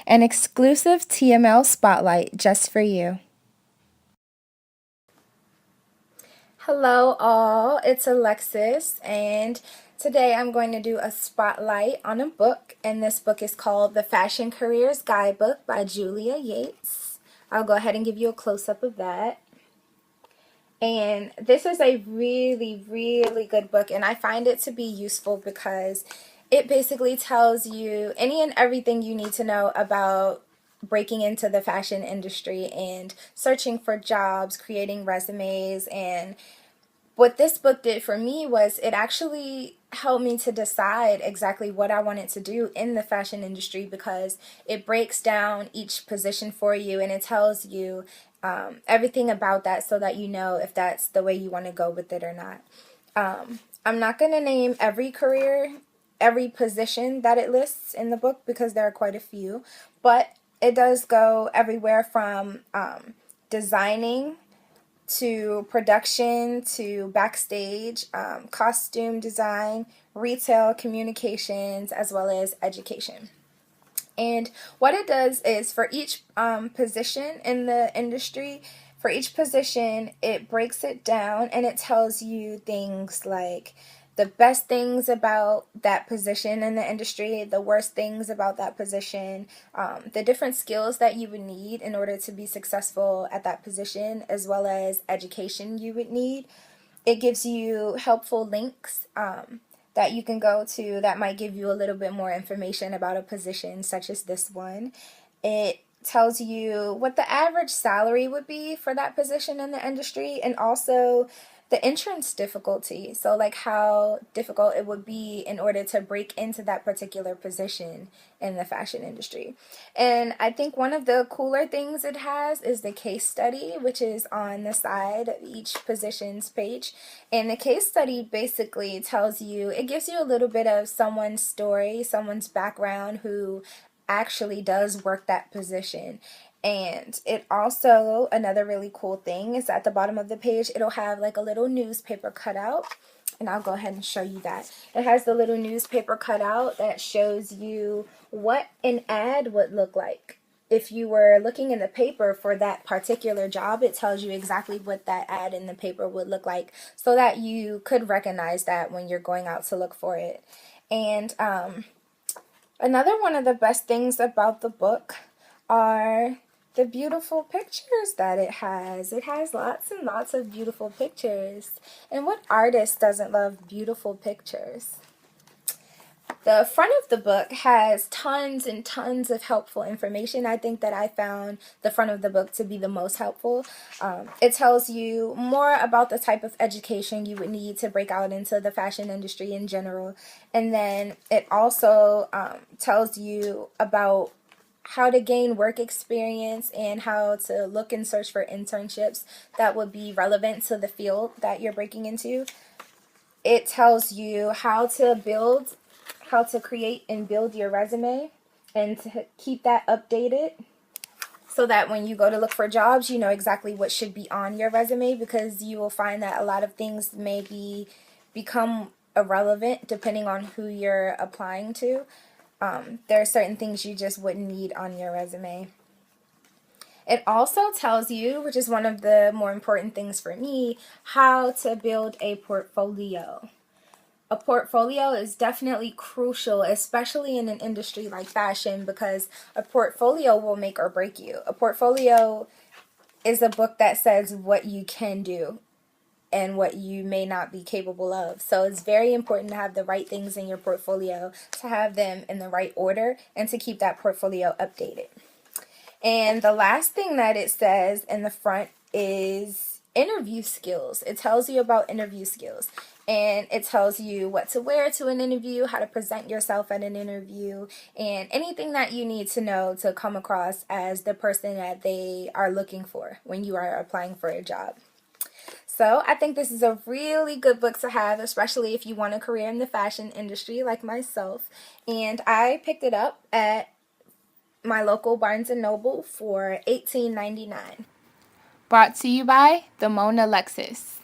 an exclusive TML spotlight just for you. Hello all, it's Alexis, and today I'm going to do a spotlight on a book, and this book is called The Fashion Careers Guidebook by Julia Yates. I'll go ahead and give you a close-up of that. And this is a really, really good book, and I find it to be useful because it basically tells you any and everything you need to know about breaking into the fashion industry and searching for jobs, creating resumes. And what this book did for me was it actually helped me to decide exactly what I wanted to do in the fashion industry, because it breaks down each position for you and it tells you everything about that so that you know if that's the way you want to go with it or not. I'm not going to name every position that it lists in the book because there are quite a few, but it does go everywhere from designing to production to backstage, costume design, retail, communications, as well as education. And what it does is for each position in the industry, for each position, it breaks it down and it tells you things like the best things about that position in the industry, the worst things about that position, the different skills that you would need in order to be successful at that position, as well as education you would need. It gives you helpful links that you can go to that might give you a little bit more information about a position such as this one. It tells you what the average salary would be for that position in the industry, and also the entrance difficulty. So like how difficult it would be in order to break into that particular position in the fashion industry. And I think one of the cooler things it has is the case study, which is on the side of each position's page. And the case study basically tells you, it gives you a little bit of someone's story, someone's background who actually does work that position. And it also, another really cool thing is at the bottom of the page, it'll have like a little newspaper cutout. And I'll go ahead and show you that. It has the little newspaper cutout that shows you what an ad would look like. If you were looking in the paper for that particular job, it tells you exactly what that ad in the paper would look like so that you could recognize that when you're going out to look for it. And another one of the best things about the book are the beautiful pictures that it has. It has lots and lots of beautiful pictures. And what artist doesn't love beautiful pictures? The front of the book has tons and tons of helpful information. I think that I found the front of the book to be the most helpful. It tells you more about the type of education you would need to break out into the fashion industry in general. And then it also tells you about how to gain work experience and how to look and search for internships that would be relevant to the field that you're breaking into. It tells you how to create and build your resume and to keep that updated so that when you go to look for jobs, you know exactly what should be on your resume, because you will find that a lot of things may become irrelevant depending on who you're applying to. There are certain things you just wouldn't need on your resume. It also tells you, which is one of the more important things for me, how to build a portfolio. A portfolio is definitely crucial, especially in an industry like fashion, because a portfolio will make or break you. A portfolio is a book that says what you can do and what you may not be capable of. So it's very important to have the right things in your portfolio, to have them in the right order, and to keep that portfolio updated. And the last thing that it says in the front is interview skills. It tells you about interview skills. And it tells you what to wear to an interview, how to present yourself at an interview, and anything that you need to know to come across as the person that they are looking for when you are applying for a job. So I think this is a really good book to have, especially if you want a career in the fashion industry like myself. And I picked it up at my local Barnes & Noble for $18.99. Brought to you by the Mona Alexis.